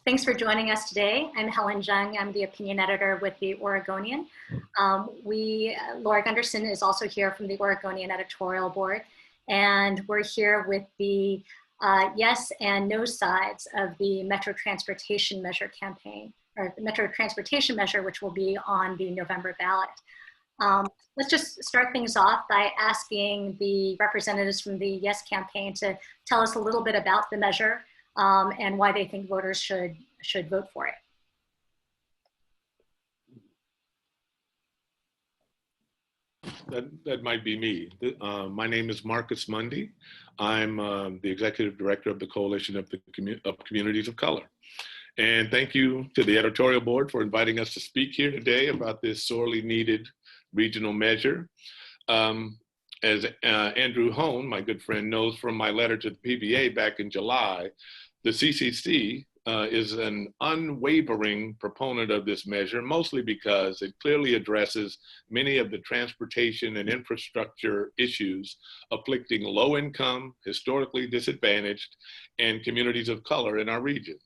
Thanks for joining us today. I'm Helen Jung. I'm the opinion editor with the Oregonian. Laura Gunderson is also here from the Oregonian Editorial Board, and we're here with the yes and no sides of the Metro Transportation Measure campaign, or the Metro Transportation Measure, which will be on the November ballot. Let's just start things off by asking the representatives from the Yes campaign to tell us a little bit about the measure and why they think voters should vote for it. That might be me. My name is Marcus Mundy. I'm the executive director of the Coalition of Communities of Color. And thank you to the editorial board for inviting us to speak here today about this sorely needed regional measure. As Andrew Hone, my good friend, knows from my letter to the PBA back in July, the CCC is an unwavering proponent of this measure, mostly because it clearly addresses many of the transportation and infrastructure issues afflicting low-income, historically disadvantaged, and communities of color in our region.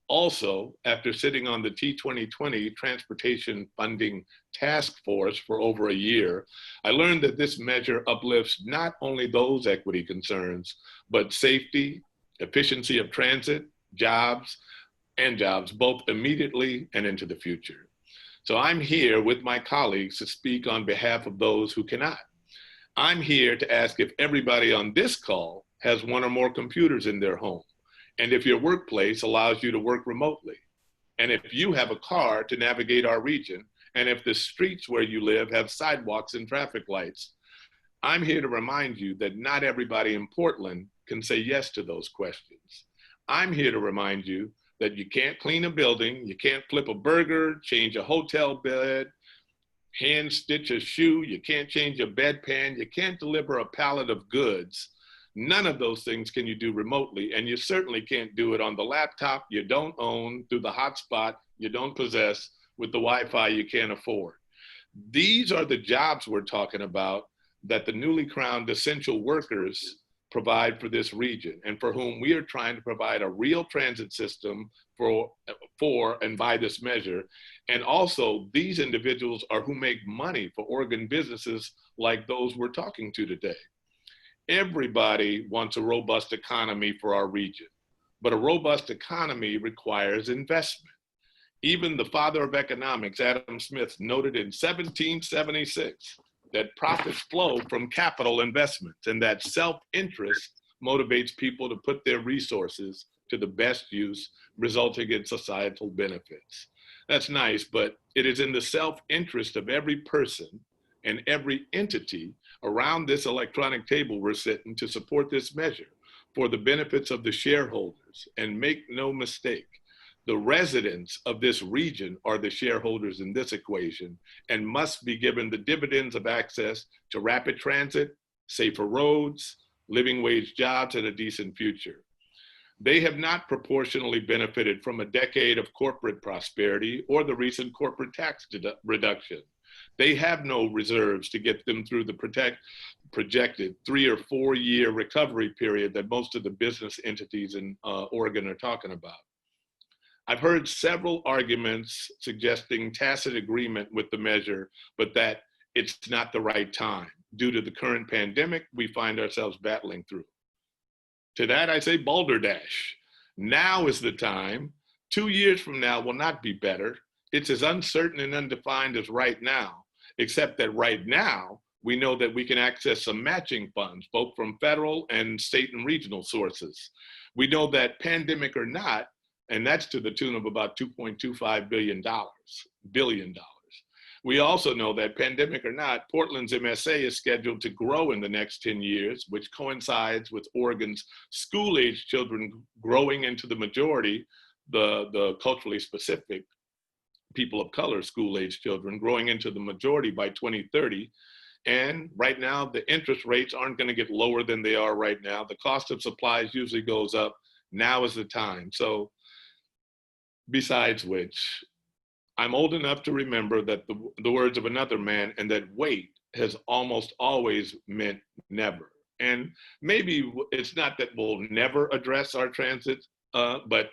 Also, after sitting on the T2020 Transportation Funding Task Force for over a year, I learned that this measure uplifts not only those equity concerns, but safety, efficiency of transit, jobs, both immediately and into the future. So I'm here with my colleagues to speak on behalf of those who cannot. I'm here to ask if everybody on this call has one or more computers in their home, and if your workplace allows you to work remotely, and if you have a car to navigate our region, and if the streets where you live have sidewalks and traffic lights. I'm here to remind you that not everybody in Portland can say yes to those questions. I'm here to remind you that you can't clean a building, you can't flip a burger, change a hotel bed, hand stitch a shoe, you can't change a bedpan, you can't deliver a pallet of goods. None of those things can you do remotely, and you certainly can't do it on the laptop you don't own, through the hotspot you don't possess, with the Wi-Fi you can't afford. These are the jobs we're talking about that the newly crowned essential workers provide for this region, and for whom we are trying to provide a real transit system for and by this measure. And also, these individuals are who make money for Oregon businesses like those we're talking to today. Everybody wants a robust economy for our region, but a robust economy requires investment. Even the father of economics, Adam Smith, noted in 1776 that profits flow from capital investments, and that self-interest motivates people to put their resources to the best use, resulting in societal benefits. That's nice, but it is in the self-interest of every person and every entity around this electronic table we're sitting to support this measure for the benefits of the shareholders. And make no mistake, the residents of this region are the shareholders in this equation and must be given the dividends of access to rapid transit, safer roads, living wage jobs, and a decent future. They have not proportionally benefited from a decade of corporate prosperity or the recent corporate tax reduction. They have no reserves to get them through the projected 3 or 4 year recovery period that most of the business entities in Oregon are talking about. I've heard several arguments suggesting tacit agreement with the measure, but that it's not the right time due to the current pandemic we find ourselves battling through. To that I say balderdash. Now is the time. 2 years from now will not be better. It's as uncertain and undefined as right now, except that right now, we know that we can access some matching funds, both from federal and state and regional sources. We know that pandemic or not, and that's to the tune of about $2.25 billion. We also know that pandemic or not, Portland's MSA is scheduled to grow in the next 10 years, which coincides with Oregon's school-age children growing into the majority, the culturally specific people of color school-age children growing into the majority by 2030. And right now, the interest rates aren't going to get lower than they are right now. The cost of supplies usually goes up. Now is the time. So besides which, I'm old enough to remember that the words of another man, and that wait has almost always meant never. And maybe it's not that we'll never address our transit, but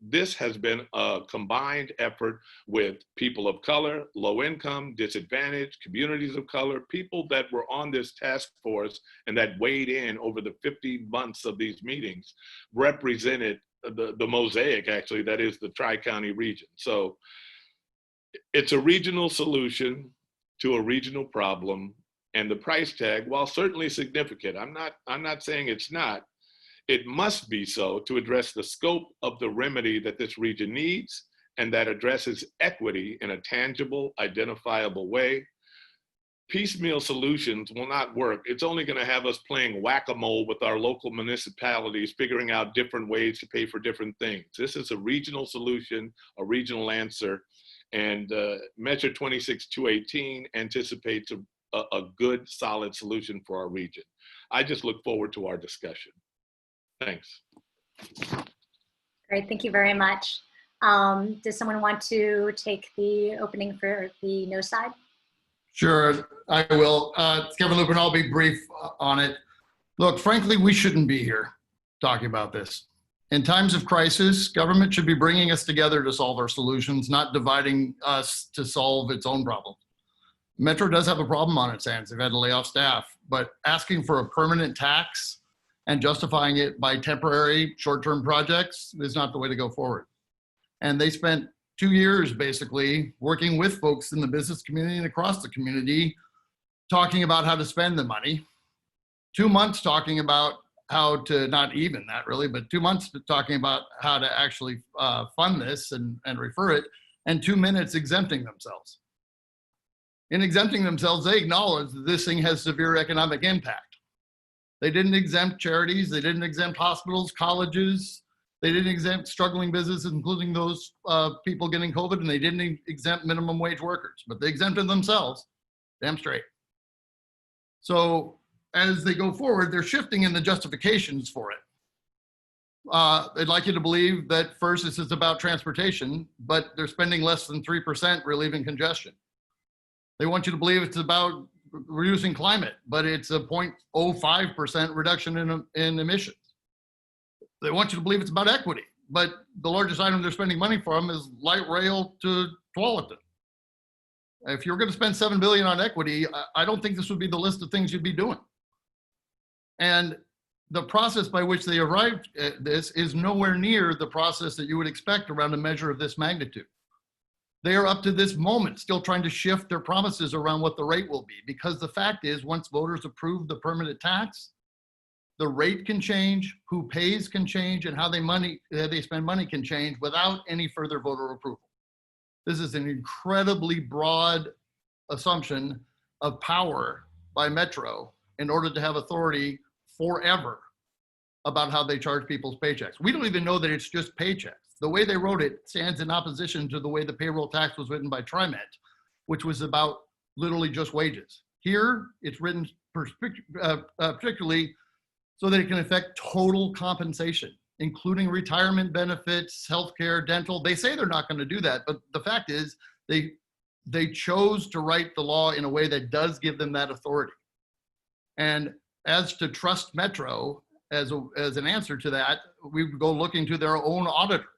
this has been a combined effort with people of color, low income, disadvantaged, communities of color, people that were on this task force and that weighed in over the 50 months of these meetings represented the mosaic, actually, that is the Tri-County region. So it's a regional solution to a regional problem, and the price tag, while certainly significant, I'm not saying it's not, it must be so to address the scope of the remedy that this region needs, and that addresses equity in a tangible, identifiable way. Piecemeal solutions will not work. It's only going to have us playing whack-a-mole with our local municipalities, figuring out different ways to pay for different things. This is a regional solution, a regional answer, and Measure 26218 anticipates a good, solid solution for our region. I just look forward to our discussion. Thanks. Great, thank you very much. Does someone want to take the opening for the no side? Sure, I will. Kevin Lupin, I'll be brief on it. Look, frankly, we shouldn't be here talking about this. In times of crisis, government should be bringing us together to solve our solutions, not dividing us to solve its own problems. Metro does have a problem on its hands. They've had to lay off staff, but asking for a permanent tax and justifying it by temporary short-term projects is not the way to go forward. And they spent 2 years basically working with folks in the business community and across the community, talking about how to spend the money. 2 months talking about how to, not even that really, but 2 months talking about how to actually fund this and refer it, and 2 minutes exempting themselves. In exempting themselves, they acknowledge that this thing has severe economic impact. They didn't exempt charities, they didn't exempt hospitals, colleges, they didn't exempt struggling businesses, including those people getting COVID, and they didn't exempt minimum wage workers, but they exempted themselves, damn straight. So as they go forward, they're shifting in the justifications for it. They'd like you to believe that first this is about transportation, but they're spending less than 3% relieving congestion. They want you to believe it's about reducing climate, but it's a 0.05% reduction in emissions. They want you to believe it's about equity, but the largest item they're spending money from is light rail to Tualatin. If you're going to spend $7 billion on equity, I don't think this would be the list of things you'd be doing. And the process by which they arrived at this is nowhere near the process that you would expect around a measure of this magnitude. They are up to this moment still trying to shift their promises around what the rate will be, because the fact is, once voters approve the permanent tax, the rate can change, who pays can change, and how they spend money can change without any further voter approval. This is an incredibly broad assumption of power by Metro in order to have authority forever about how they charge people's paychecks. We don't even know that it's just paychecks. The way they wrote it stands in opposition to the way the payroll tax was written by TriMet, which was about literally just wages. Here, it's written particularly so that it can affect total compensation, including retirement benefits, healthcare, dental. They say they're not going to do that, but the fact is they chose to write the law in a way that does give them that authority. And as to trust Metro as an answer to that, we would go looking to their own auditor,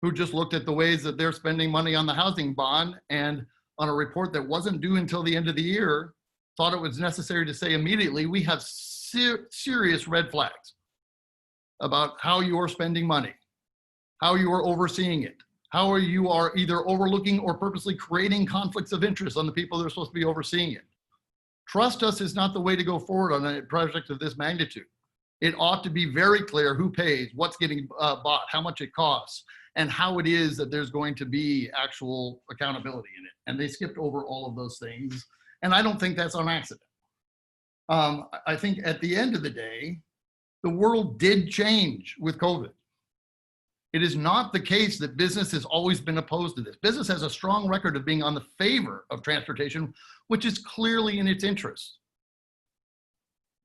who just looked at the ways that they're spending money on the housing bond, and on a report that wasn't due until the end of the year, thought it was necessary to say immediately, we have serious red flags about how you are spending money, how you are overseeing it, how you are either overlooking or purposely creating conflicts of interest on the people that are supposed to be overseeing it. Trust us is not the way to go forward on a project of this magnitude. It ought to be very clear who pays, what's getting bought, how much it costs, and how it is that there's going to be actual accountability in it. And they skipped over all of those things. And I don't think that's on accident. I think at the end of the day, the world did change with COVID. It is not the case that business has always been opposed to this. Business has a strong record of being on the favor of transportation, which is clearly in its interest.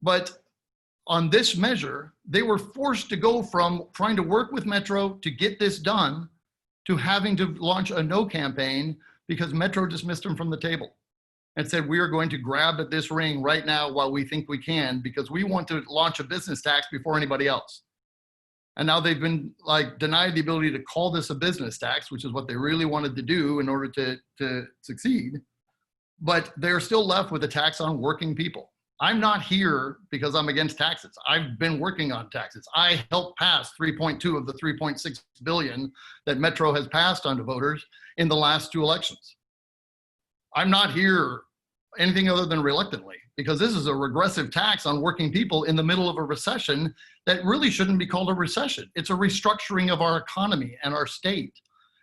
But on this measure, they were forced to go from trying to work with Metro to get this done to having to launch a no campaign because Metro dismissed them from the table and said, we are going to grab at this ring right now while we think we can, because we want to launch a business tax before anybody else. And now they've been like denied the ability to call this a business tax, which is what they really wanted to do in order to succeed. But they're still left with a tax on working people. I'm not here because I'm against taxes. I've been working on taxes. I helped pass 3.2 of the 3.6 billion that Metro has passed onto voters in the last 2 elections. I'm not here anything other than reluctantly, because this is a regressive tax on working people in the middle of a recession that really shouldn't be called a recession. It's a restructuring of our economy and our state.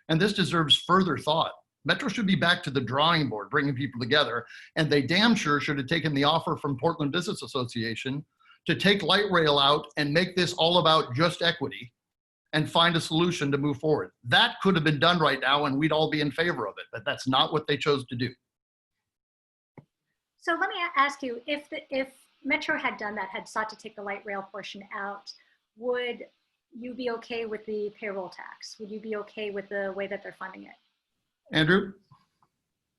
And this deserves further thought. Metro should be back to the drawing board, bringing people together. And they damn sure should have taken the offer from Portland Business Association to take light rail out and make this all about just equity and find a solution to move forward. That could have been done right now and we'd all be in favor of it, but that's not what they chose to do. So let me ask you, if Metro had done that, had sought to take the light rail portion out, would you be okay with the payroll tax? Would you be okay with the way that they're funding it? Andrew?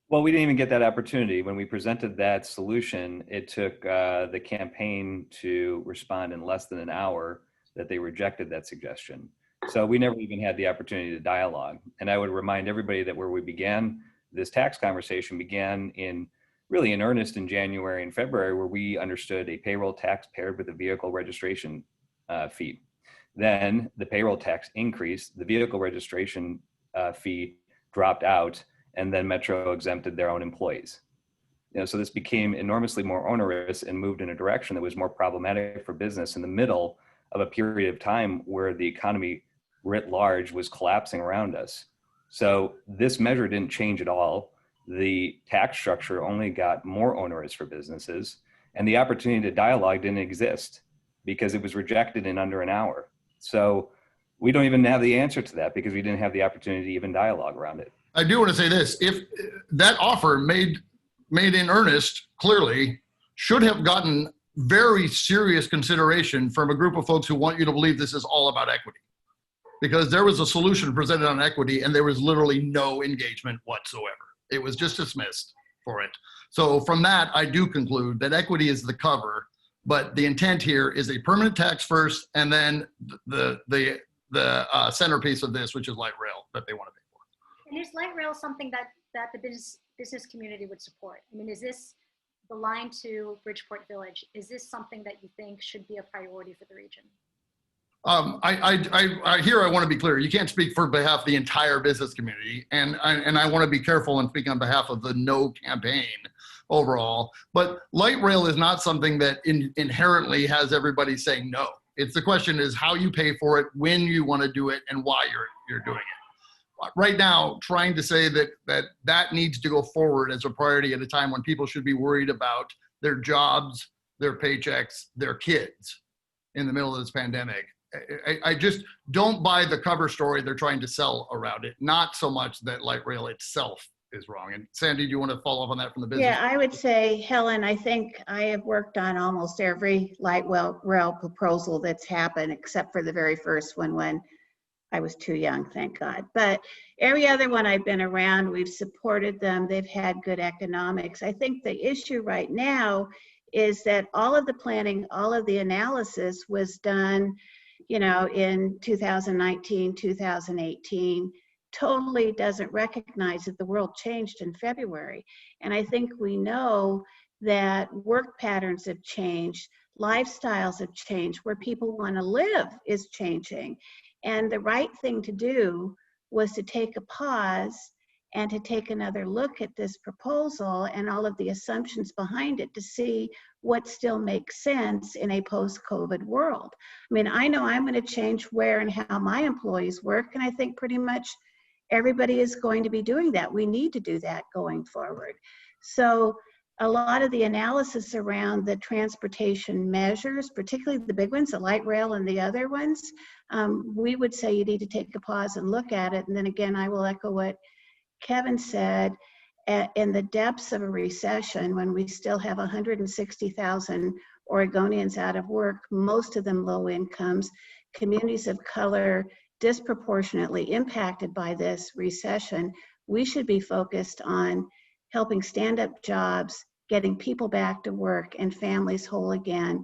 Well, we didn't even get that opportunity. When we presented that solution, it took the campaign to respond in less than an hour that they rejected that suggestion. So we never even had the opportunity to dialogue. And I would remind everybody that where we began, this tax conversation began really in earnest in January and February, where we understood a payroll tax paired with a vehicle registration fee. Then the payroll tax increased, the vehicle registration fee dropped out, and then Metro exempted their own employees. So this became enormously more onerous and moved in a direction that was more problematic for business in the middle of a period of time where the economy writ large was collapsing around us. So this measure didn't change at all. The tax structure only got more onerous for businesses, and the opportunity to dialogue didn't exist because it was rejected in under an hour. So we don't even have the answer to that because we didn't have the opportunity to even dialogue around it. I do want to say this: if that offer made in earnest, clearly should have gotten very serious consideration from a group of folks who want you to believe this is all about equity, because there was a solution presented on equity and there was literally no engagement whatsoever. It was just dismissed for it. So from that, I do conclude that equity is the cover, but the intent here is a permanent tax first, and then the centerpiece of this, which is light rail, that they want to pay for. And is light rail something that the business community would support? I mean, is this the line to Bridgeport Village? Is this something that you think should be a priority for the region? I want to be clear. You can't speak for behalf of the entire business community, and I want to be careful and speak on behalf of the no campaign overall. But light rail is not something that inherently has everybody saying no. It's the question is how you pay for it, when you want to do it, and why you're doing it. Right now, trying to say that needs to go forward as a priority at a time when people should be worried about their jobs, their paychecks, their kids in the middle of this pandemic. I just don't buy the cover story they're trying to sell around it. Not so much that light rail itself is wrong. And Sandy, do you want to follow up on that from the business? Yeah, I would say, Helen, I think I have worked on almost every light rail proposal that's happened, except for the very first one when I was too young, thank God. But every other one I've been around, we've supported them. They've had good economics. I think the issue right now is that all of the planning, all of the analysis was done, in 2019, 2018, totally doesn't recognize that the world changed in February. And I think we know that work patterns have changed, lifestyles have changed, where people want to live is changing. And the right thing to do was to take a pause and to take another look at this proposal and all of the assumptions behind it to see what still makes sense in a post-COVID world. I mean, I know I'm going to change where and how my employees work, and I think pretty much everybody is going to be doing that. We need to do that going forward. So a lot of the analysis around the transportation measures, particularly the big ones, the light rail and the other ones, we would say you need to take a pause and look at it. And then again, I will echo what Kevin said. In the depths of a recession, when we still have 160,000 Oregonians out of work, most of them low incomes, communities of color disproportionately impacted by this recession, we should be focused on helping stand up jobs, getting people back to work and families whole again.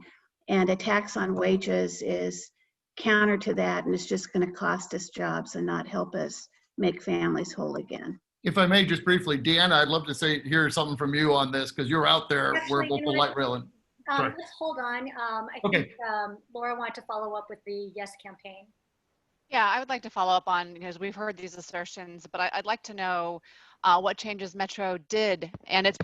And a tax on wages is counter to that, and it's just going to cost us jobs and not help us make families whole again. If I may, just briefly, Deanna, I'd love to hear something from you on this, because you're out there where Actually, local light rail and. Sorry. let's hold on. I Okay. think Laura wanted to follow up with the Yes campaign. Yeah, I would like to follow up on, because we've heard these assertions, but I'd like to know what changes Metro did and its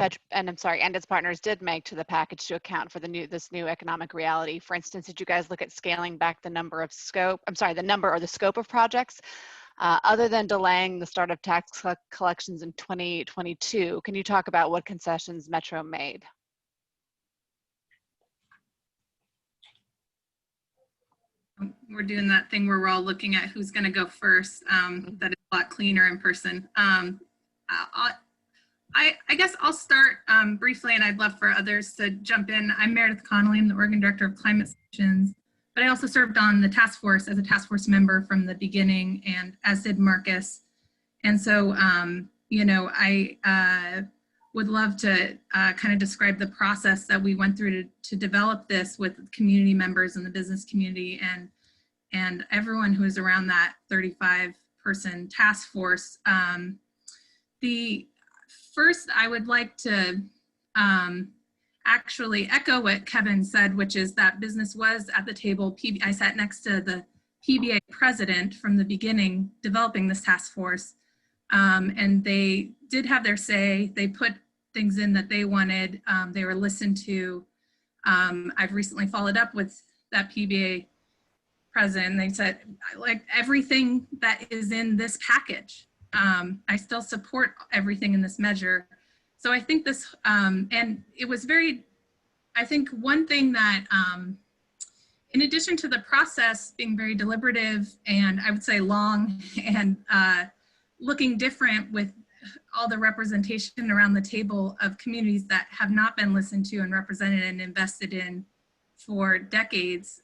partners did make to the package to account for this new economic reality. For instance, did you guys look at scaling back the number or the scope of projects? Other than delaying the start of tax collections in 2022, can you talk about what concessions Metro made? We're doing that thing where we're all looking at who's going to go first. That is a lot cleaner in person. I guess I'll start briefly, and I'd love for others to jump in. I'm Meredith Connolly. I'm the Oregon Director of Climate Solutions, but I also served on the task force as a task force member from the beginning, and as did Marcus. And so, you know, I would love to kind of describe the process that we went through to develop this with community members in the business community and everyone who is around that 35-person task force. The first, I would like to actually echo what Kevin said, which is that business was at the table. I sat next to the PBA president from the beginning, developing this task force. And they did have their say. They put things in that they wanted. They were listened to. I've recently followed up with that PBA president. They said, I like everything that is in this package. I still support everything in this measure. So I think this, and it was very, I think one thing that, in addition to the process being very deliberative and I would say long and looking different with all the representation around the table of communities that have not been listened to and represented and invested in for decades.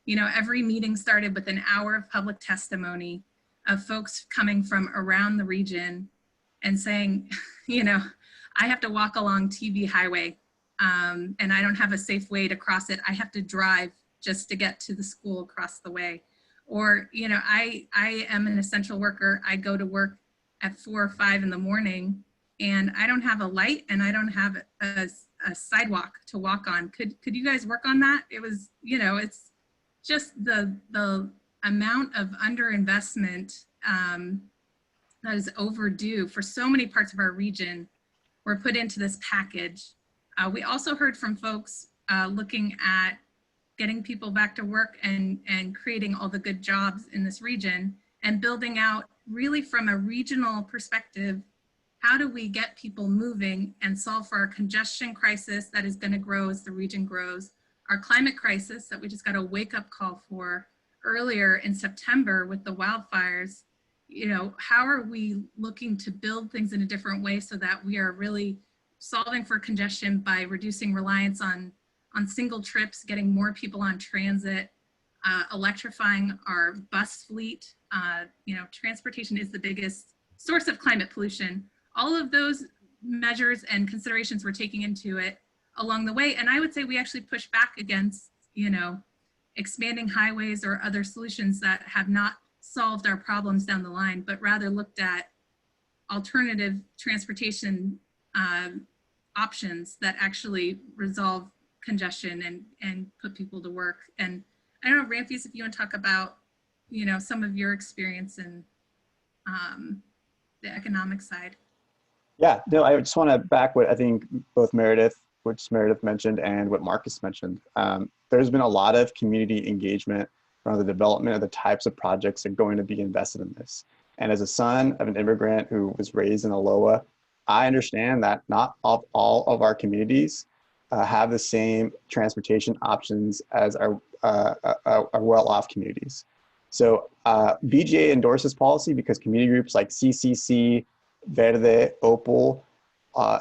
You know, every meeting started with an hour of public testimony of folks coming from around the region and saying, you know, I have to walk along TV highway and I don't have a safe way to cross it. I have to drive just to get to the school across the way. Or, you know, I am an essential worker. I go to work at 4 or 5 in the morning and I don't have a light and I don't have a sidewalk to walk on. Could you guys work on that? It was, you know, it's just the amount of underinvestment that is overdue for so many parts of our region were put into this package. We also heard from folks looking at getting people back to work and creating all the good jobs in this region and building out really from a regional perspective, how do we get people moving and solve for our congestion crisis that is going to grow as the region grows, our climate crisis that we just got a wake-up call for earlier in September with the wildfires. You know, how are we looking to build things in a different way so that we are really solving for congestion by reducing reliance on single trips, getting more people on transit, electrifying our bus fleet. You know, transportation is the biggest source of climate pollution. All of those measures and considerations we're taking into it along the way. And I would say we actually push back against, you know, expanding highways or other solutions that have not solved our problems down the line, but rather looked at alternative transportation options that actually resolve congestion and put people to work. And I don't know, Ramphis, if you want to talk about, you know, some of your experience in the economic side. Yeah, no, I just want to back what I think both which Meredith mentioned, and what Marcus mentioned. There's been a lot of community engagement around the development of the types of projects that are going to be invested in this. And as a son of an immigrant who was raised in Aloha, I understand that not all of our communities have the same transportation options as our well-off communities. So BGA endorses policy because community groups like CCC, Verde, Opal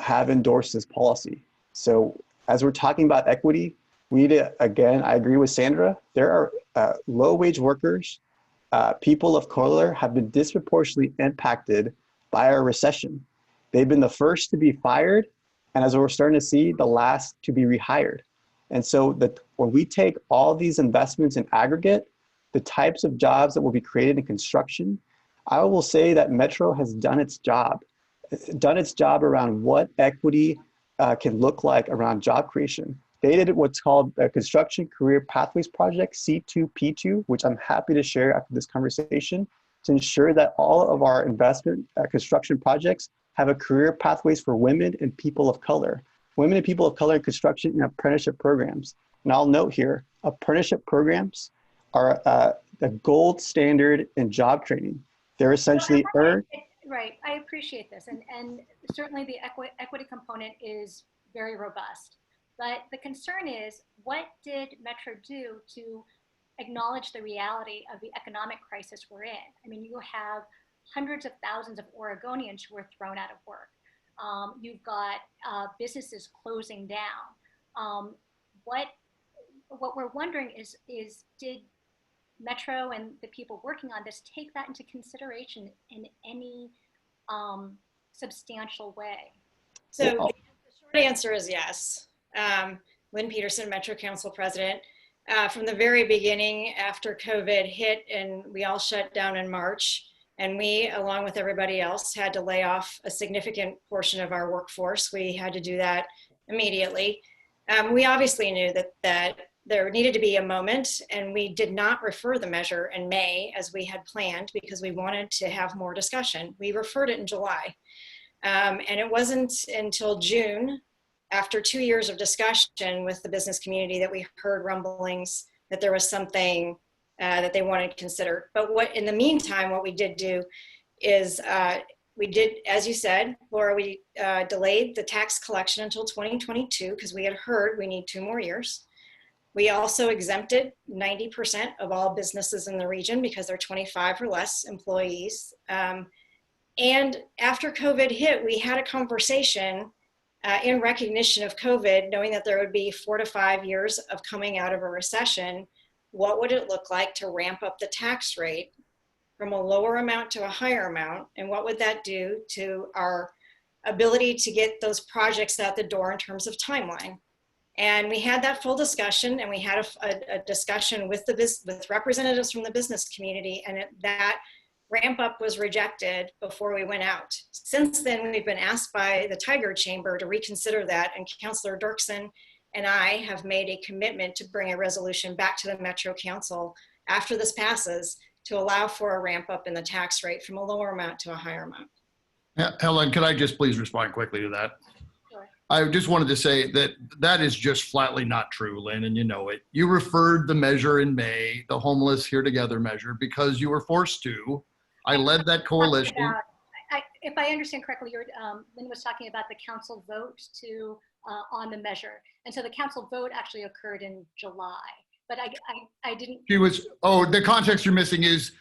have endorsed this policy. So as we're talking about equity, we need to, again, I agree with Sandra, there are low-wage workers, people of color have been disproportionately impacted by our recession. They've been the first to be fired, and as we're starting to see, the last to be rehired. And so when we take all these investments in aggregate, the types of jobs that will be created in construction, I will say that Metro has done its job around what equity can look like around job creation. They did what's called a Construction Career Pathways Project, C2P2, which I'm happy to share after this conversation, to ensure that all of our investment construction projects have a career pathways for women and people of color. Women and people of color in construction and apprenticeship programs. And I'll note here, apprenticeship programs are the gold standard in job training. They're essentially earned. Right, I appreciate this. And certainly the equity component is very robust. But the concern is, what did Metro do to acknowledge the reality of the economic crisis we're in? I mean, you have hundreds of thousands of Oregonians who are thrown out of work. You've got businesses closing down. What we're wondering is did Metro and the people working on this take that into consideration in any substantial way? So the short answer is yes. Lynn Peterson, Metro Council President, from the very beginning after COVID hit and we all shut down in March, and we, along with everybody else, had to lay off a significant portion of our workforce. We had to do that immediately. We obviously knew that there needed to be a moment, and we did not refer the measure in May as we had planned because we wanted to have more discussion. We referred it in July. And it wasn't until June, after 2 years of discussion with the business community, that we heard rumblings that there was something that they wanted to consider. But in the meantime, what we did do is we did, as you said, Laura, we delayed the tax collection until 2022 because we had heard we need 2 more years. We also exempted 90% of all businesses in the region because they're 25 or less employees. And after COVID hit, we had a conversation in recognition of COVID, knowing that there would be 4 to 5 years of coming out of a recession. What would it look like to ramp up the tax rate from a lower amount to a higher amount? And what would that do to our ability to get those projects out the door in terms of timeline? And we had that full discussion, and we had a discussion with representatives from the business community, and that ramp up was rejected before we went out. Since then, we've been asked by the Tiger Chamber to reconsider that, and Councillor Dirksen and I have made a commitment to bring a resolution back to the Metro Council after this passes to allow for a ramp up in the tax rate from a lower amount to a higher amount. Helen, could I just please respond quickly to that? Sure. I just wanted to say that that is just flatly not true, Lynn, and you know it. You referred the measure in May, the Homeless Here Together measure, because you were forced to. I led that coalition. If I understand correctly, Lynn was talking about the council vote on the measure. And so the council vote actually occurred in July, but I didn't. The context you're missing is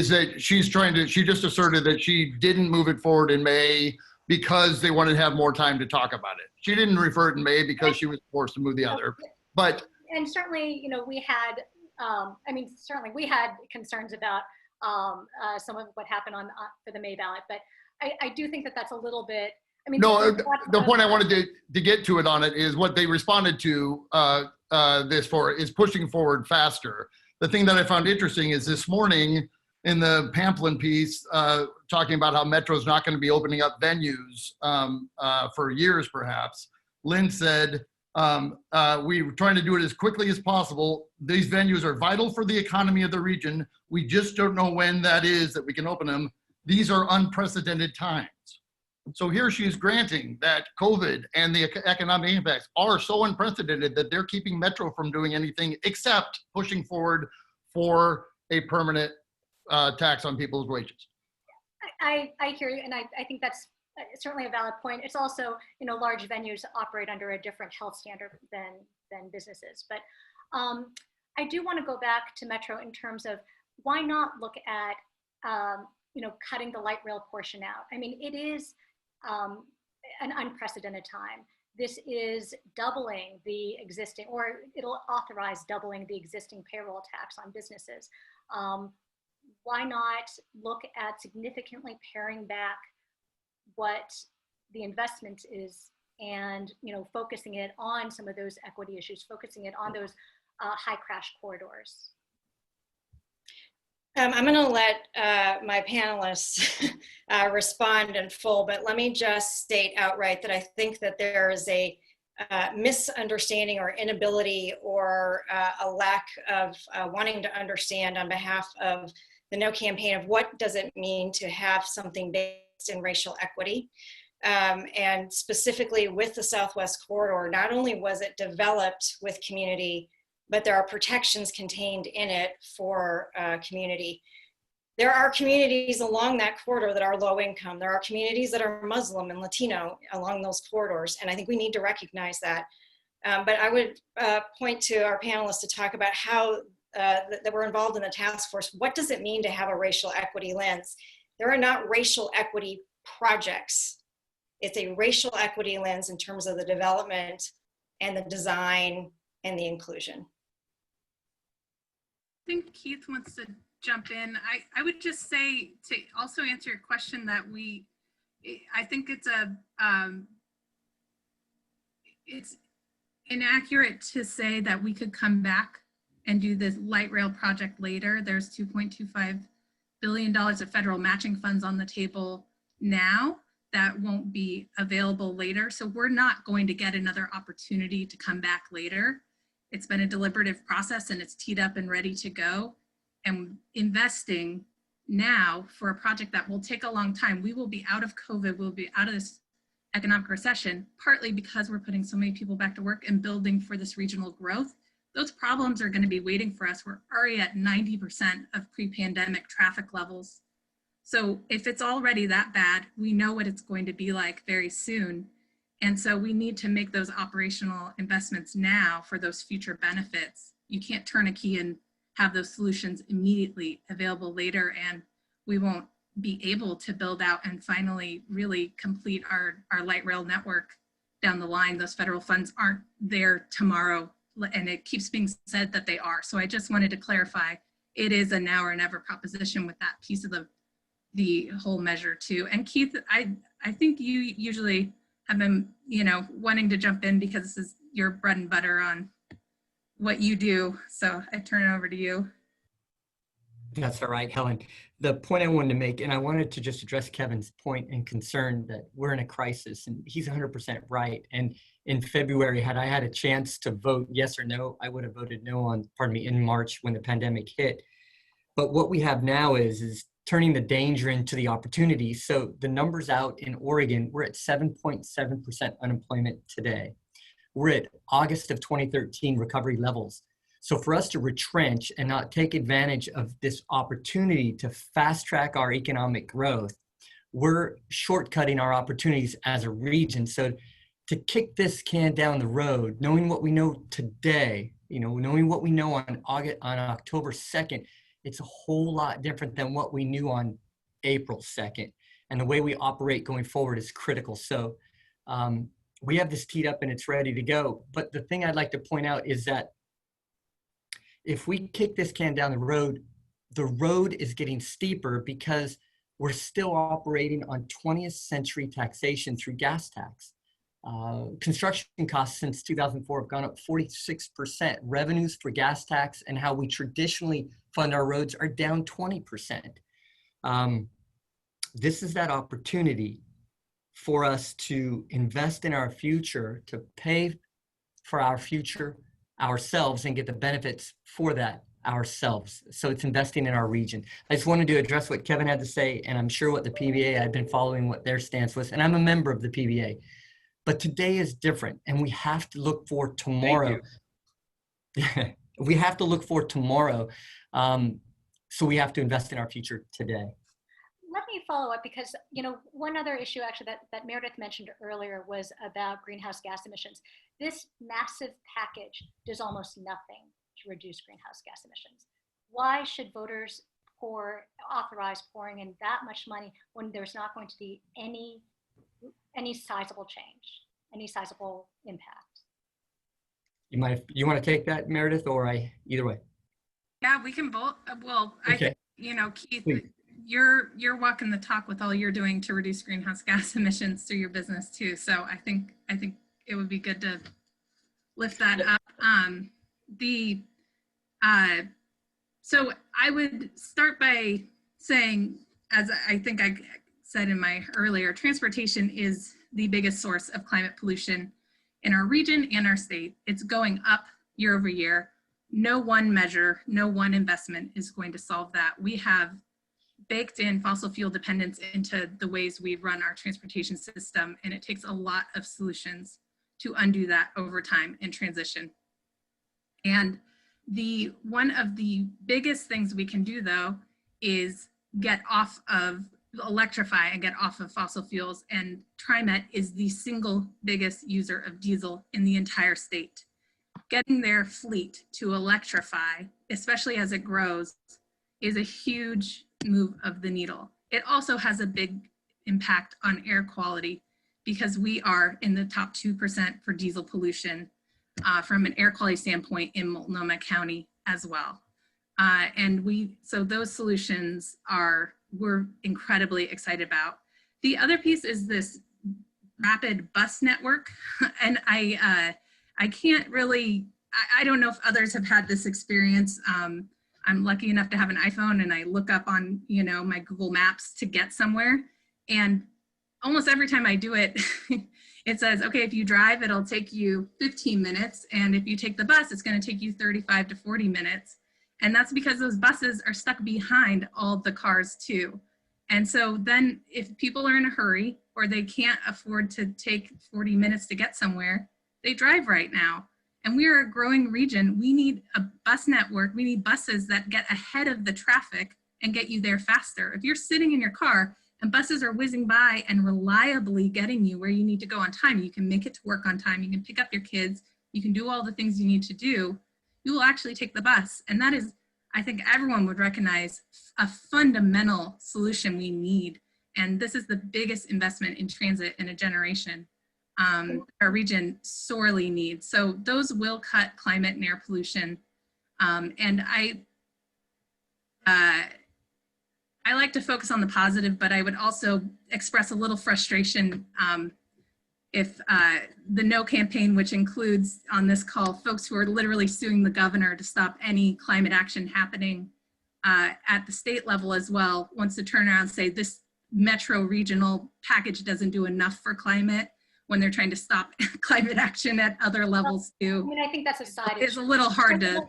that she just asserted that she didn't move it forward in May because they wanted to have more time to talk about it. She didn't refer it in May because she was forced to move the other. And certainly, we had, certainly we had concerns about some of what happened for the May ballot, but I do think that that's a little bit, the point I wanted to get to it on it is what they responded to this for is pushing forward faster. The thing that I found interesting is this morning in the pamphlet piece, talking about how Metro's not going to be opening up venues for years, perhaps. Lynn said, we were trying to do it as quickly as possible. These venues are vital for the economy of the region. We just don't know when that is that we can open them. These are unprecedented times. So here she is granting that COVID and the economic impacts are so unprecedented that they're keeping Metro from doing anything except pushing forward for a permanent tax on people's wages. I hear you, and I think that's certainly a valid point. It's also, large venues operate under a different health standard than businesses. But I do want to go back to Metro in terms of why not look at, cutting the light rail portion out. I mean, it is an unprecedented time. This is doubling the existing, or it'll authorize doubling the existing payroll tax on businesses. Why not look at significantly paring back what the investment is and, focusing it on some of those equity issues, focusing it on those high crash corridors? I'm going to let my panelists respond in full, but let me just state outright that I think that there is a misunderstanding or inability or a lack of wanting to understand on behalf of the No campaign of what does it mean to have something based in racial equity. And specifically with the Southwest Corridor, not only was it developed with community, but there are protections contained in it for community. There are communities along that corridor that are low income. There are communities that are Muslim and Latino along those corridors, and I think we need to recognize that. But I would point to our panelists to talk about how that we're involved in the task force. What does it mean to have a racial equity lens? There are not racial equity projects. It's a racial equity lens in terms of the development and the design and the inclusion. I think Keith wants to jump in. I would just say, to also answer your question, that I think it's inaccurate to say that we could come back and do this light rail project later. There's $2.25 billion of federal matching funds on the table now that won't be available later. So we're not going to get another opportunity to come back later. It's been a deliberative process and it's teed up and ready to go. And investing now for a project that will take a long time. We will be out of COVID, we'll be out of this economic recession, partly because we're putting so many people back to work and building for this regional growth. Those problems are going to be waiting for us. We're already at 90% of pre-pandemic traffic levels. So if it's already that bad, we know what it's going to be like very soon. And so we need to make those operational investments now for those future benefits. You can't turn a key and have those solutions immediately available later, and we won't be able to build out and finally really complete our light rail network down the line. Those federal funds aren't there tomorrow, and it keeps being said that they are. So I just wanted to clarify, it is a now or never proposition with that piece of the whole measure too. And Keith, I think you usually have been, wanting to jump in because this is your bread and butter on what you do. So I turn it over to you. That's all right, Helen. The point I wanted to make, and I wanted to just address Kevin's point and concern that we're in a crisis, and he's 100% right. And in February, had I had a chance to vote yes or no, I would have voted no in March when the pandemic hit. But what we have now is turning the danger into the opportunity. So the numbers out in Oregon, we're at 7.7% unemployment today. We're at August of 2013 recovery levels. So for us to retrench and not take advantage of this opportunity to fast track our economic growth, we're shortcutting our opportunities as a region. So to kick this can down the road, knowing what we know today, knowing what we know on October 2nd, it's a whole lot different than what we knew on April 2nd. And the way we operate going forward is critical. So we have this teed up and it's ready to go. But the thing I'd like to point out is that if we kick this can down the road is getting steeper because we're still operating on 20th century taxation through gas tax. Construction costs since 2004 have gone up 46%. Revenues for gas tax and how we traditionally fund our roads are down 20%. This is that opportunity for us to invest in our future, to pay for our future ourselves and get the benefits for that ourselves. So it's investing in our region. I just wanted to address what Kevin had to say, and I'm sure what the PBA, I've been following what their stance was, and I'm a member of the PBA. But today is different, and we have to look for tomorrow. We have to look for tomorrow. So we have to invest in our future today. Let me follow up because, one other issue actually that Meredith mentioned earlier was about greenhouse gas emissions. This massive package does almost nothing to reduce greenhouse gas emissions. Why should voters authorize pouring in that much money when there's not going to be any sizable change, any sizable impact? You want to take that, Meredith, or either way? Yeah, we can both. Well, okay. Keith, Please. You're walking the talk with all you're doing to reduce greenhouse gas emissions through your business too. So I think it would be good to lift that up. So I would start by saying, as I think I said in my earlier, transportation is the biggest source of climate pollution in our region and our state. It's going up year over year. No one measure, no one investment is going to solve that. We have baked in fossil fuel dependence into the ways we run our transportation system, and it takes a lot of solutions to undo that over time and transition. And one of the biggest things we can do, though, is electrify and get off of fossil fuels. And TriMet is the single biggest user of diesel in the entire state. Getting their fleet to electrify, especially as it grows, is a huge move of the needle. It also has a big impact on air quality because we are in the top 2% for diesel pollution from an air quality standpoint in Multnomah County as well. So those solutions we're incredibly excited about. The other piece is this rapid bus network. And I can't really, I don't know if others have had this experience. I'm lucky enough to have an iPhone, and I look up on, my Google Maps to get somewhere. And almost every time I do it, it says, okay, if you drive, it'll take you 15 minutes. And if you take the bus, it's going to take you 35 to 40 minutes. And that's because those buses are stuck behind all the cars too. And so then if people are in a hurry or they can't afford to take 40 minutes to get somewhere, they drive right now. And we are a growing region. We need a bus network. We need buses that get ahead of the traffic and get you there faster. If you're sitting in your car and buses are whizzing by and reliably getting you where you need to go on time, you can make it to work on time, you can pick up your kids, you can do all the things you need to do, you will actually take the bus. And that is, I think everyone would recognize, a fundamental solution we need. And this is the biggest investment in transit in a generation our region sorely needs. So those will cut climate and air pollution. And I like to focus on the positive, but I would also express a little frustration if the No campaign, which includes on this call folks who are literally suing the governor to stop any climate action happening at the state level as well, wants to turn around and say this metro regional package doesn't do enough for climate when they're trying to stop climate action at other levels too. I mean, I think that's a side issue. It's a little hard to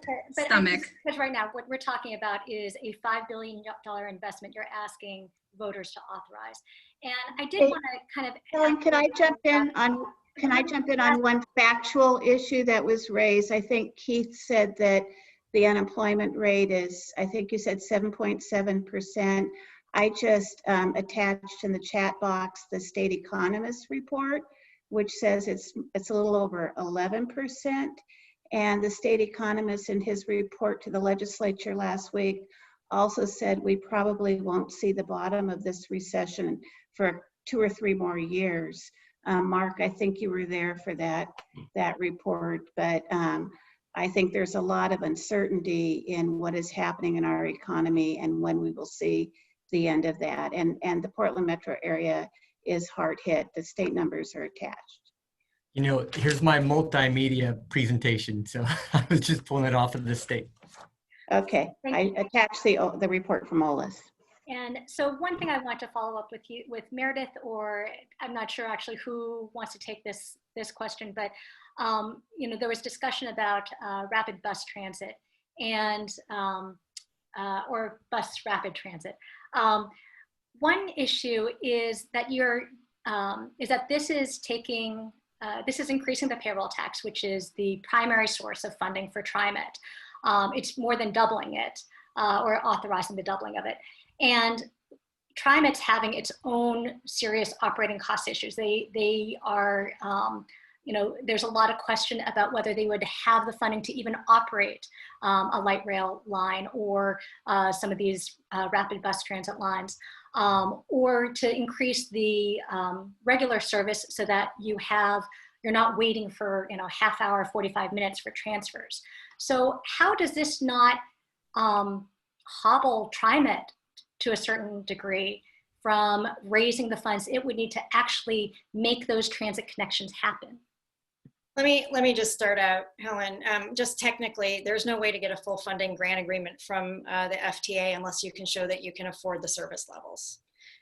stomach. Because right now, what we're talking about is a $5 billion investment you're asking voters to authorize. And I did want to kind of— Helen, can I jump in on one factual issue that was raised? I think Keith said that the unemployment rate is, I think you said 7.7%. I just attached in the chat box the state economist report, which says it's a little over 11%. And the state economist in his report to the legislature last week also said we probably won't see the bottom of this recession for 2 or 3 more years. Mark, I think you were there for that report, but I think there's a lot of uncertainty in what is happening in our economy and when we will see the end of that. And the Portland metro area is hard hit. The state numbers are attached. Here's my multimedia presentation. So I was just pulling it off of the state. Okay, I attached the report from OLIS. And so one thing I want to follow up with Meredith, or I'm not sure actually who wants to take this question, but there was discussion about rapid bus transit and or bus rapid transit. One issue is that this is increasing the payroll tax, which is the primary source of funding for TriMet. It's more than doubling it, or authorizing the doubling of it. And TriMet's having its own serious operating cost issues. They are, there's a lot of question about whether they would have the funding to even operate a light rail line or some of these rapid bus transit lines, or to increase the regular service so that you're not waiting for half hour, 45 minutes for transfers. So how does this not hobble TriMet to a certain degree from raising the funds it would need to actually make those transit connections happen? Let me just start out, Helen. Just technically, there's no way to get a full funding grant agreement from the FTA unless you can show that you can afford the service levels.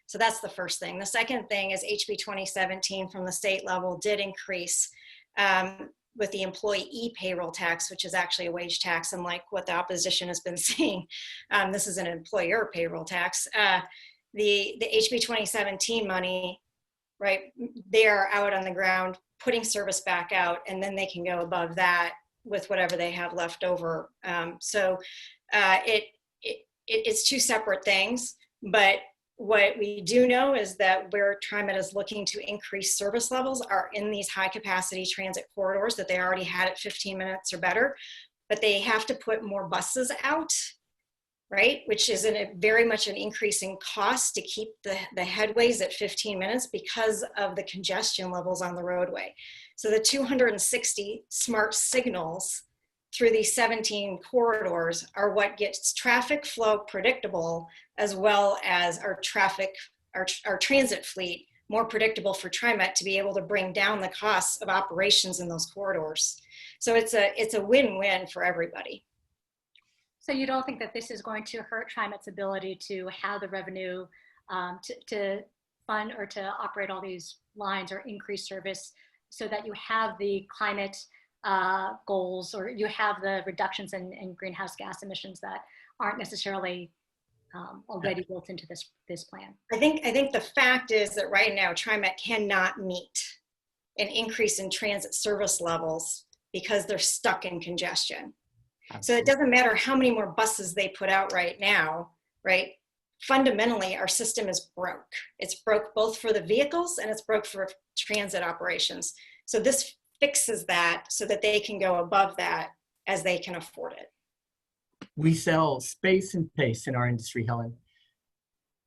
So that's the first thing. The second thing is HB 2017 from the state level did increase with the employee payroll tax, which is actually a wage tax, unlike what the opposition has been saying. This is an employer payroll tax. The HB 2017 money, right, they are out on the ground putting service back out, and then they can go above that with whatever they have left over. It's two separate things, but what we do know is that where TriMet is looking to increase service levels are in these high capacity transit corridors that they already had at 15 minutes or better, but they have to put more buses out, right? Which is very much an increasing cost to keep the headways at 15 minutes because of the congestion levels on the roadway. So the 260 smart signals through these 17 corridors are what gets traffic flow predictable, as well as our transit fleet more predictable for TriMet to be able to bring down the costs of operations in those corridors. So it's a win-win for everybody. So you don't think that this is going to hurt TriMet's ability to have the revenue to fund or to operate all these lines or increase service so that you have the climate goals, or you have the reductions in greenhouse gas emissions that aren't necessarily already built into this plan? I think the fact is that right now TriMet cannot meet an increase in transit service levels because they're stuck in congestion. So it doesn't matter how many more buses they put out right now, right? Fundamentally, our system is broke. It's broke both for the vehicles and it's broke for transit operations. So this fixes that so that they can go above that as they can afford it. We sell space and pace in our industry, Helen.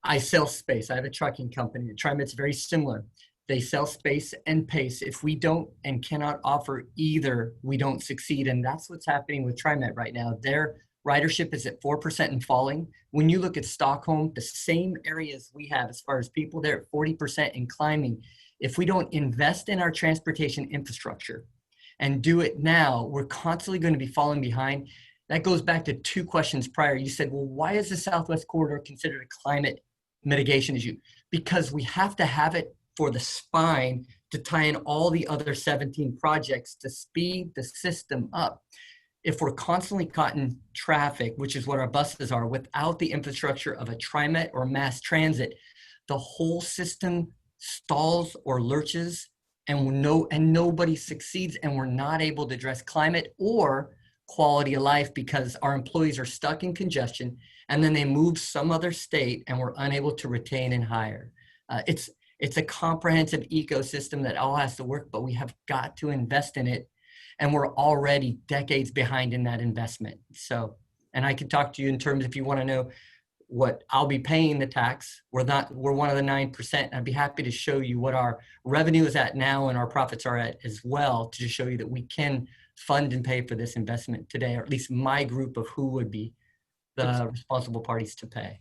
I sell space. I have a trucking company. TriMet's very similar. They sell space and pace. If we don't and cannot offer either, we don't succeed. And that's what's happening with TriMet right now. Their ridership is at 4% and falling. When you look at Stockholm, the same areas we have as far as people there at 40% and climbing. If we don't invest in our transportation infrastructure and do it now, we're constantly going to be falling behind. That goes back to two questions prior. You said, well, why is the Southwest Corridor considered a climate mitigation issue? Because we have to have it for the spine to tie in all the other 17 projects to speed the system up. If we're constantly caught in traffic, which is what our buses are, without the infrastructure of a TriMet or mass transit, the whole system stalls or lurches, and nobody succeeds, and we're not able to address climate or quality of life because our employees are stuck in congestion, and then they move some other state and we're unable to retain and hire. It's a comprehensive ecosystem that all has to work, but we have got to invest in it, and we're already decades behind in that investment. So, and I can talk to you in terms, if you want to know what I'll be paying the tax, we're one of the 9%. I'd be happy to show you what our revenue is at now and our profits are at as well, to just show you that we can fund and pay for this investment today, or at least my group of who would be the responsible parties to pay.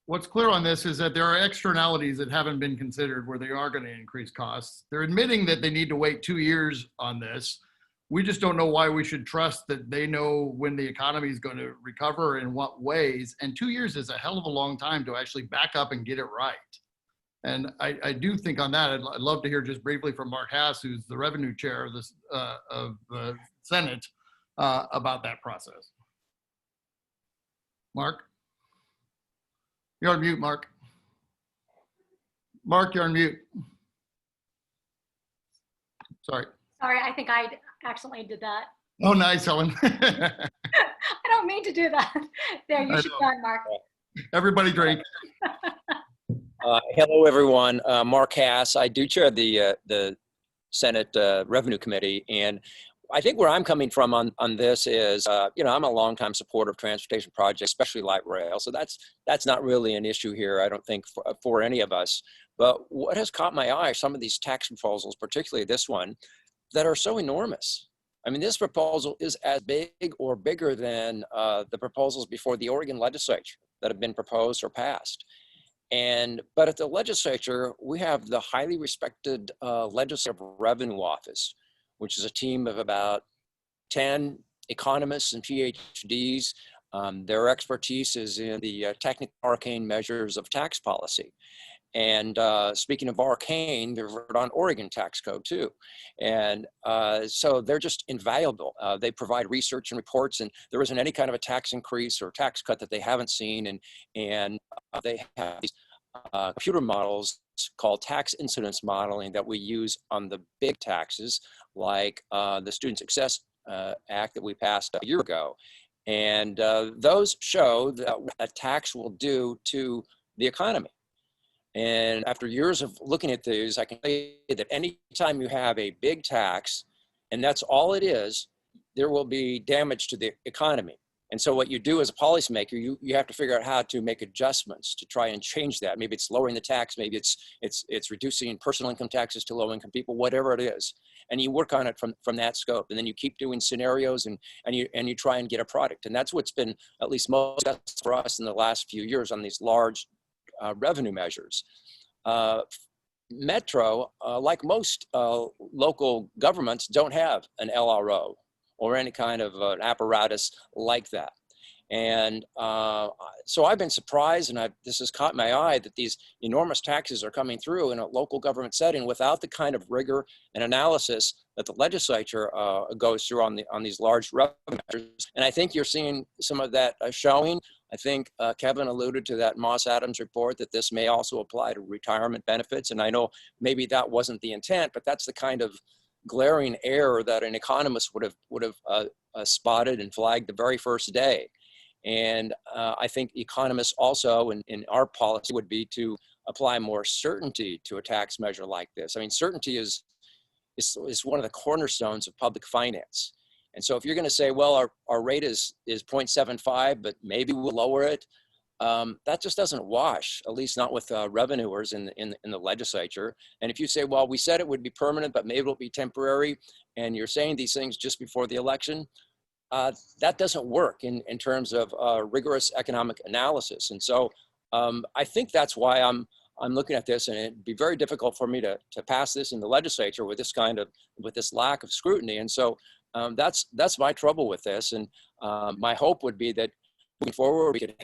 What's clear on this is that there are externalities that haven't been considered where they are going to increase costs. They're admitting that they need to wait 2 years on this. We just don't know why we should trust that they know when the economy is going to recover, in what ways. And 2 years is a hell of a long time to actually back up and get it right. And I do think on that, I'd love to hear just briefly from Mark Hass, who's the revenue chair of the Senate, about that process. Mark? You're on mute, Mark. Mark, you're on mute. Sorry. Sorry, I think I accidentally did that. Oh, nice, Helen. I don't mean to do that. There, you should go on, Mark. Everybody drink. Hello, everyone. Mark Hass. I do chair the Senate Revenue Committee, and I think where I'm coming from on this is, I'm a longtime supporter of transportation projects, especially light rail. So that's not really an issue here, I don't think, for any of us. But what has caught my eye are some of these tax proposals, particularly this one, that are so enormous. I mean, this proposal is as big or bigger than the proposals before the Oregon legislature that have been proposed or passed. But at the legislature, we have the highly respected Legislative Revenue Office, which is a team of about 10 economists and PhDs. Their expertise is in the technical arcane measures of tax policy. And speaking of arcane, they've worked on Oregon tax code too. And so they're just invaluable. They provide research and reports, and there isn't any kind of a tax increase or tax cut that they haven't seen. And they have these computer models called tax incidence modeling that we use on the big taxes, like the Student Success Act that we passed a year ago. And those show that a tax will do to the economy. And after years of looking at these, I can tell you that anytime you have a big tax, and that's all it is, there will be damage to the economy. And so what you do as a policymaker, you have to figure out how to make adjustments to try and change that. Maybe it's lowering the tax, maybe it's reducing personal income taxes to low income people, whatever it is. And you work on it from that scope. And then you keep doing scenarios and you try and get a product. And that's what's been at least most successful for us in the last few years on these large revenue measures. Metro, like most local governments, don't have an LRO or any kind of an apparatus like that. And so I've been surprised, and this has caught my eye, that these enormous taxes are coming through in a local government setting without the kind of rigor and analysis that the legislature goes through on these large revenue measures. And I think you're seeing some of that showing. I think Kevin alluded to that Moss Adams report that this may also apply to retirement benefits. And I know maybe that wasn't the intent, but that's the kind of glaring error that an economist would have spotted and flagged the very first day. And I think economists also in our policy would be to apply more certainty to a tax measure like this. I mean, certainty is one of the cornerstones of public finance. And so if you're going to say, well, our rate is 0.75, but maybe we'll lower it, that just doesn't wash, at least not with revenuers in the legislature. And if you say, well, we said it would be permanent, but maybe it'll be temporary, and you're saying these things just before the election, that doesn't work in terms of rigorous economic analysis. And so I think that's why I'm looking at this, and it'd be very difficult for me to pass this in the legislature with this lack of scrutiny. And so that's my trouble with this. And my hope would be that moving forward, we could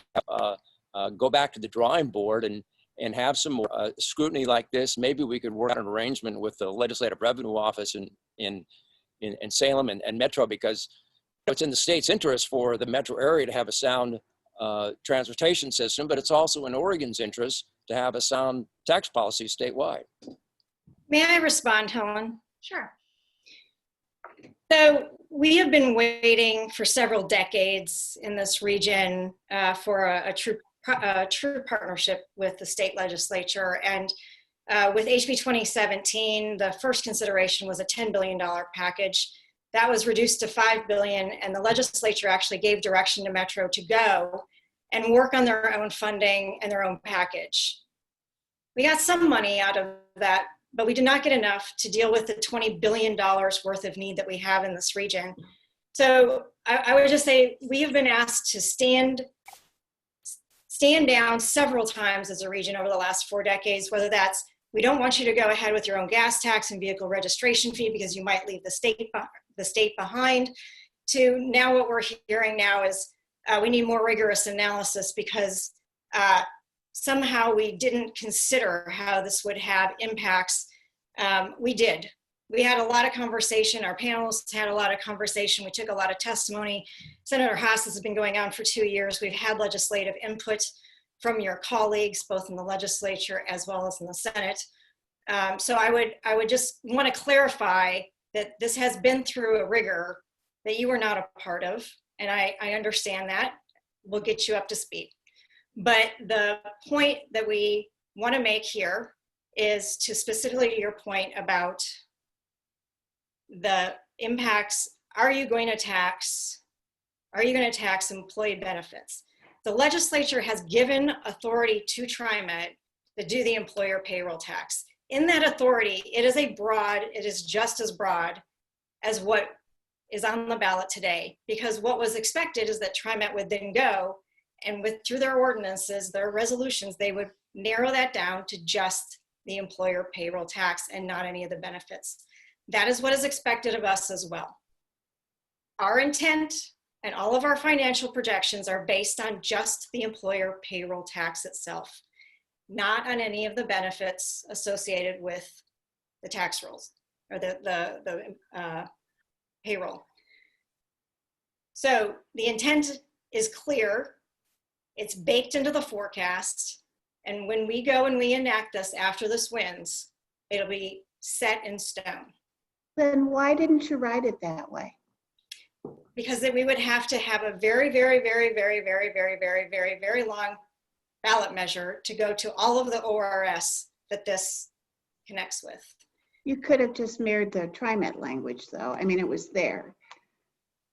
go back to the drawing board and have some more scrutiny like this. Maybe we could work out an arrangement with the Legislative Revenue Office in Salem and Metro, because it's in the state's interest for the metro area to have a sound transportation system, but it's also in Oregon's interest to have a sound tax policy statewide. May I respond, Helen? Sure. So we have been waiting for several decades in this region for a true partnership with the state legislature. And with HB 2017, the first consideration was a $10 billion package. That was reduced to $5 billion, and the legislature actually gave direction to Metro to go and work on their own funding and their own package. We got some money out of that, but we did not get enough to deal with the $20 billion worth of need that we have in this region. So I would just say we have been asked to stand down several times as a region over the last 4 decades, whether that's we don't want you to go ahead with your own gas tax and vehicle registration fee because you might leave the state behind, to now what we're hearing now is we need more rigorous analysis because somehow we didn't consider how this would have impacts. We did. We had a lot of conversation. Our panelists had a lot of conversation. We took a lot of testimony. Senator Haas has been going on for 2 years. We've had legislative input from your colleagues, both in the legislature as well as in the Senate. So I would just want to clarify that this has been through a rigor that you were not a part of, and I understand that. We'll get you up to speed. But the point that we want to make here is to specifically your point about the impacts. Are you going to tax employee benefits? The legislature has given authority to TriMet to do the employer payroll tax. In that authority, it is just as broad as what is on the ballot today, because what was expected is that TriMet would then go and through their ordinances, their resolutions, they would narrow that down to just the employer payroll tax and not any of the benefits. That is what is expected of us as well. Our intent and all of our financial projections are based on just the employer payroll tax itself, not on any of the benefits associated with the tax rolls or the payroll. So the intent is clear. It's baked into the forecast. And when we go and we enact this after this wins, it'll be set in stone. Then why didn't you write it that way? Because then we would have to have a very, very, very, very, very, very, very, very, very long ballot measure to go to all of the ORS that this connects with. You could have just mirrored the TriMet language, though. I mean, it was there.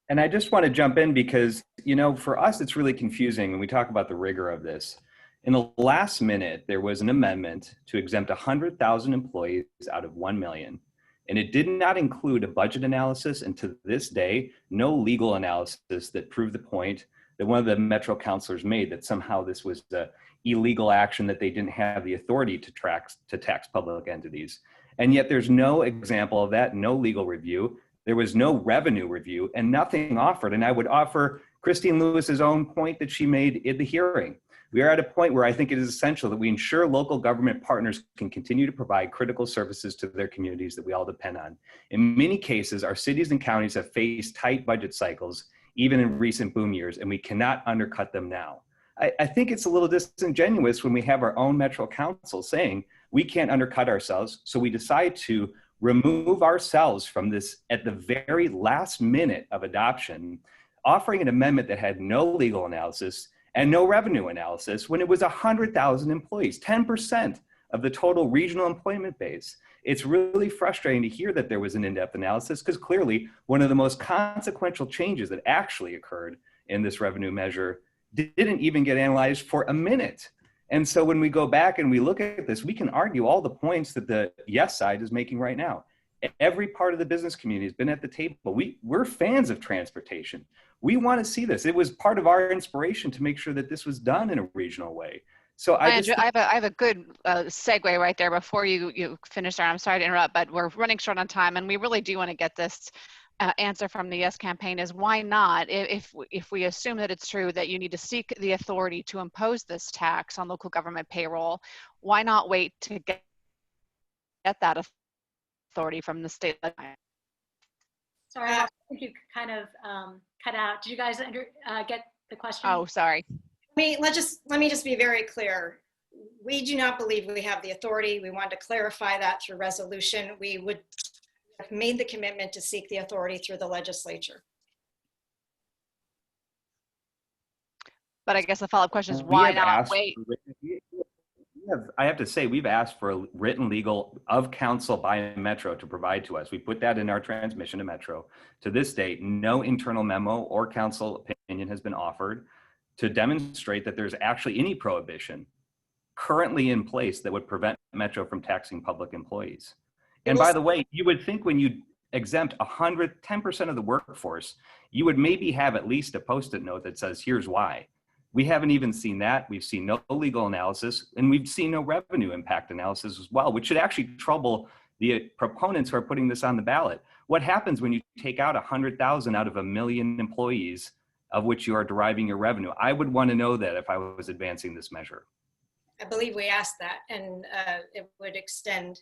And I just want to jump in because, you know, for us, it's really confusing when we talk about the rigor of this. In the last minute, there was an amendment to exempt 100,000 employees out of 1 million. And it did not include a budget analysis, and to this day, no legal analysis that proved the point that one of the Metro councilors made, that somehow this was the illegal action, that they didn't have the authority to tax public entities. And yet there's no example of that, no legal review. There was no revenue review and nothing offered. And I would offer Christine Lewis's own point that she made in the hearing. We are at a point where I think it is essential that we ensure local government partners can continue to provide critical services to their communities that we all depend on. In many cases, our cities and counties have faced tight budget cycles, even in recent boom years, and we cannot undercut them now. I think it's a little disingenuous when we have our own Metro Council saying we can't undercut ourselves, so we decide to remove ourselves from this at the very last minute of adoption, offering an amendment that had no legal analysis and no revenue analysis when it was 100,000 employees, 10% of the total regional employment base. It's really frustrating to hear that there was an in-depth analysis, because clearly one of the most consequential changes that actually occurred in this revenue measure didn't even get analyzed for a minute. And so when we go back and we look at this, we can argue all the points that the yes side is making right now. Every part of the business community has been at the table. We're fans of transportation. We want to see this. It was part of our inspiration to make sure that this was done in a regional way. So I have a good segue right there before you finish there. I'm sorry to interrupt, but we're running short on time, and we really do want to get this answer from the Yes campaign. Is why not, if we assume that it's true that you need to seek the authority to impose this tax on local government payroll, why not wait to get that authority from the state? Sorry, I think you kind of cut out. Did you guys get the question? Oh, sorry. Let me just be very clear. We do not believe we have the authority. We want to clarify that through resolution. We would have made the commitment to seek the authority through the legislature. But I guess the follow-up question is why not wait? I have to say, we've asked for a written legal of council by Metro to provide to us. We put that in our transmission to Metro. To this date, no internal memo or council opinion has been offered to demonstrate that there's actually any prohibition currently in place that would prevent Metro from taxing public employees. And by the way, you would think when you exempt 10% of the workforce, you would maybe have at least a Post-it note that says, here's why. We haven't even seen that. We've seen no legal analysis, and we've seen no revenue impact analysis as well, which should actually trouble the proponents who are putting this on the ballot. What happens when you take out 100,000 out of 1 million employees of which you are deriving your revenue? I would want to know that if I was advancing this measure. I believe we asked that, and it would extend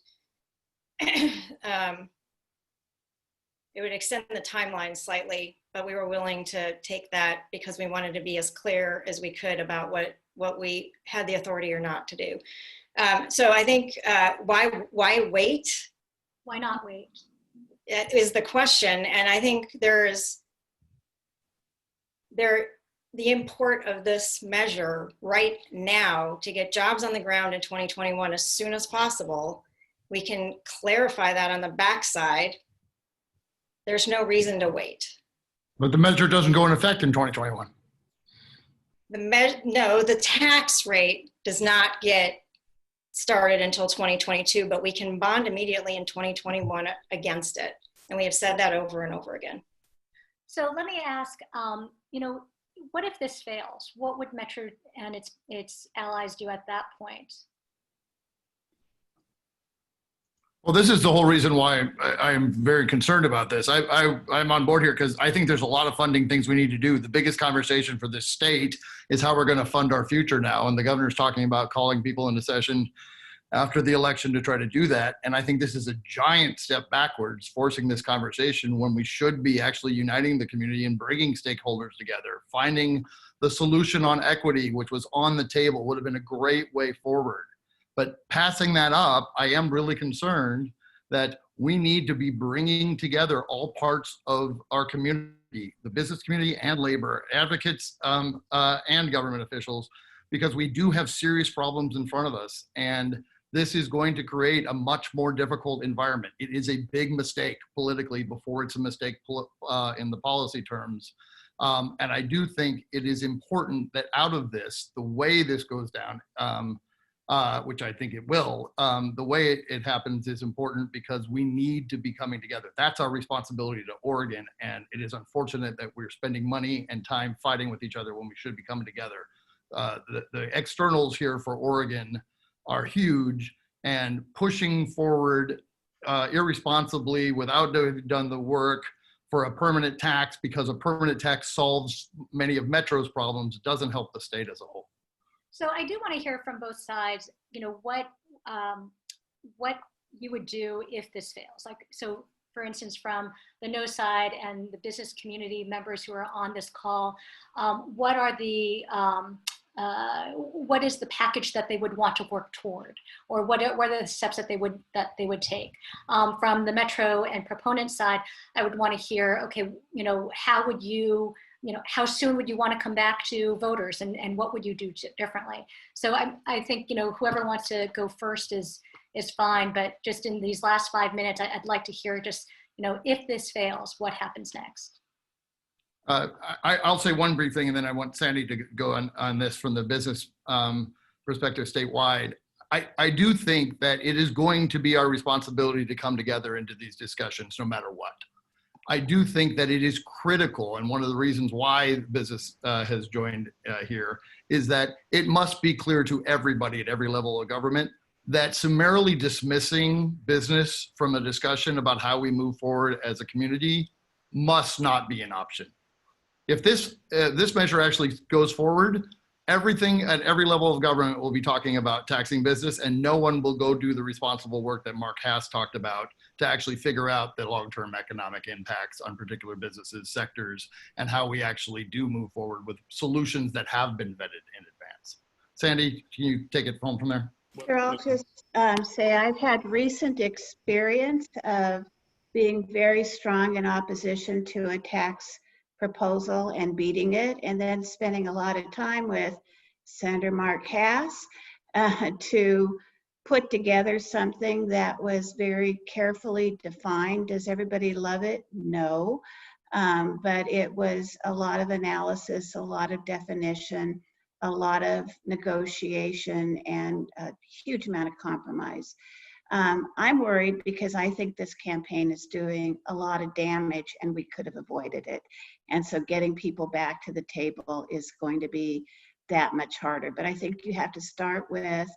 it would extend the timeline slightly, but we were willing to take that because we wanted to be as clear as we could about what we had the authority or not to do. So I think why wait? Why not wait? Is the question, and I think the import of this measure right now to get jobs on the ground in 2021 as soon as possible. We can clarify that on the backside. There's no reason to wait. But the measure doesn't go in effect in 2021. No, the tax rate does not get started until 2022, but we can bond immediately in 2021 against it. And we have said that over and over again. So let me ask, what if this fails? What would Metro and its allies do at that point? Well, this is the whole reason why I'm very concerned about this. I'm on board here because I think there's a lot of funding things we need to do. The biggest conversation for this state is how we're going to fund our future now. And the governor's talking about calling people into session after the election to try to do that. And I think this is a giant step backwards, forcing this conversation when we should be actually uniting the community and bringing stakeholders together. Finding the solution on equity, which was on the table, would have been a great way forward. But passing that up, I am really concerned that we need to be bringing together all parts of our community, the business community and labor, advocates and government officials, because we do have serious problems in front of us. And this is going to create a much more difficult environment. It is a big mistake politically before it's a mistake in the policy terms. And I do think it is important that out of this, the way this goes down, which I think it will, the way it happens is important because we need to be coming together. That's our responsibility to Oregon. And it is unfortunate that we're spending money and time fighting with each other when we should be coming together. The externals here for Oregon are huge, and pushing forward irresponsibly without having done the work for a permanent tax, because a permanent tax solves many of Metro's problems, doesn't help the state as a whole. So I do want to hear from both sides, you know, what you would do if this fails. Like, so for instance, from the no side and the business community members who are on this call, what are the what is the package that they would want to work toward, or what are the steps that they would take? From the Metro and proponent side, I would want to hear, okay, you know, how would you, how soon would you want to come back to voters, and what would you do differently? So I think, you know, whoever wants to go first is fine, but just in these last 5 minutes, I'd like to hear just, you know, if this fails, what happens next? I'll say one brief thing, and then I want Sandy to go on this from the business perspective statewide. I do think that it is going to be our responsibility to come together into these discussions no matter what. I do think that it is critical, and one of the reasons why business has joined here is that it must be clear to everybody at every level of government that summarily dismissing business from a discussion about how we move forward as a community must not be an option. If this measure actually goes forward, everything at every level of government will be talking about taxing business, and no one will go do the responsible work that Mark has talked about to actually figure out the long-term economic impacts on particular businesses, sectors, and how we actually do move forward with solutions that have been vetted in advance. Sandy, can you take it home from there? Sure, I'll just say I've had recent experience of being very strong in opposition to a tax proposal and beating it, and then spending a lot of time with Senator Mark Hass to put together something that was very carefully defined. Does everybody love it? No. But it was a lot of analysis, a lot of definition, a lot of negotiation, and a huge amount of compromise. I'm worried because I think this campaign is doing a lot of damage and we could have avoided it. And so getting people back to the table is going to be that much harder. But I think you have to start with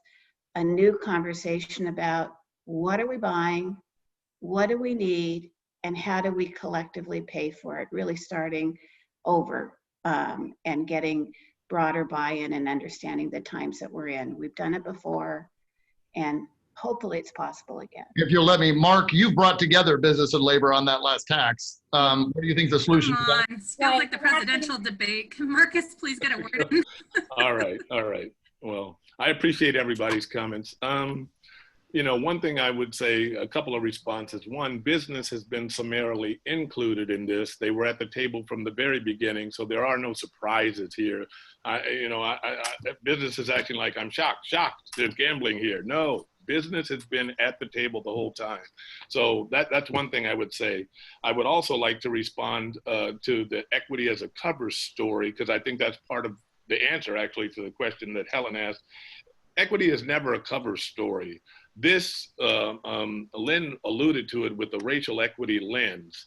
a new conversation about what are we buying, what do we need, and how do we collectively pay for it, really starting over and getting broader buy-in and understanding the times that we're in. We've done it before, and hopefully it's possible again. If you'll let me, Mark, you brought together business and labor on that last tax. What do you think the solution is? Come on, it feels like the presidential debate. Can Marcus please get a word in? All right. Well, I appreciate everybody's comments. You know, one thing I would say, a couple of responses. One, business has been summarily included in this. They were at the table from the very beginning, so there are no surprises here. Business is acting like I'm shocked. There's gambling here. No, business has been at the table the whole time. So that's one thing I would say. I would also like to respond to the equity as a cover story, because I think that's part of the answer actually to the question that Helen asked. Equity is never a cover story. This, Lynn alluded to it with the racial equity lens.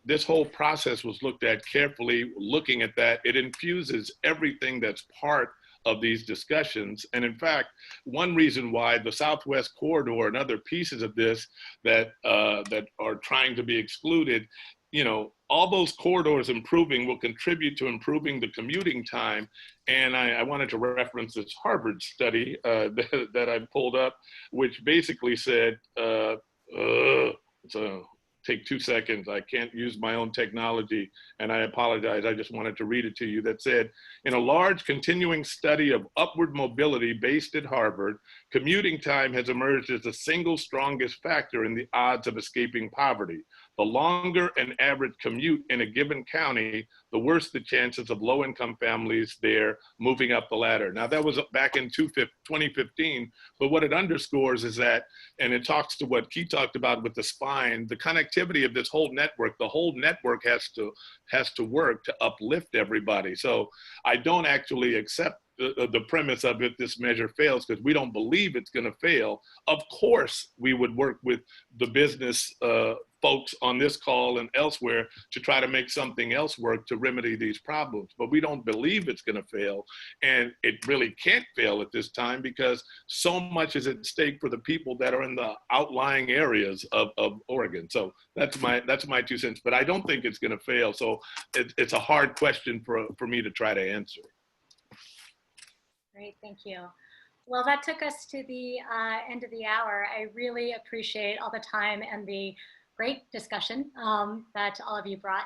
This whole process was looked at carefully, looking at that. It infuses everything that's part of these discussions. And in fact, one reason why the Southwest Corridor and other pieces of this that are trying to be excluded, you know, all those corridors improving will contribute to improving the commuting time. And I wanted to reference this Harvard study that I pulled up, which basically said, so take 2 seconds. I can't use my own technology, and I apologize. I just wanted to read it to you. That said, in a large continuing study of upward mobility based at Harvard, commuting time has emerged as the single strongest factor in the odds of escaping poverty. The longer an average commute in a given county, the worse the chances of low-income families there moving up the ladder. Now, that was back in 2015, but what it underscores is that, and it talks to what Keith talked about with the spine, the connectivity of this whole network. The whole network has to work to uplift everybody. So I don't actually accept the premise of it, this measure fails, because we don't believe it's going to fail. Of course, we would work with the business folks on this call and elsewhere to try to make something else work to remedy these problems. But we don't believe it's going to fail. And it really can't fail at this time because so much is at stake for the people that are in the outlying areas of Oregon. So that's my 2 cents. But I don't think it's going to fail. So it's a hard question for me to try to answer. Great, thank you. Well, that took us to the end of the hour. I really appreciate all the time and the great discussion that all of you brought.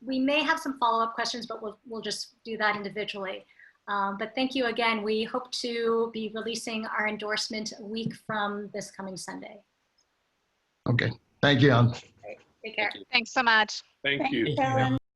We may have some follow-up questions, but we'll just do that individually. But thank you again. We hope to be releasing our endorsement a week from this coming Sunday. Okay, thank you, Ellen. Great. Take care. Thanks so much. Thank you. Ellen.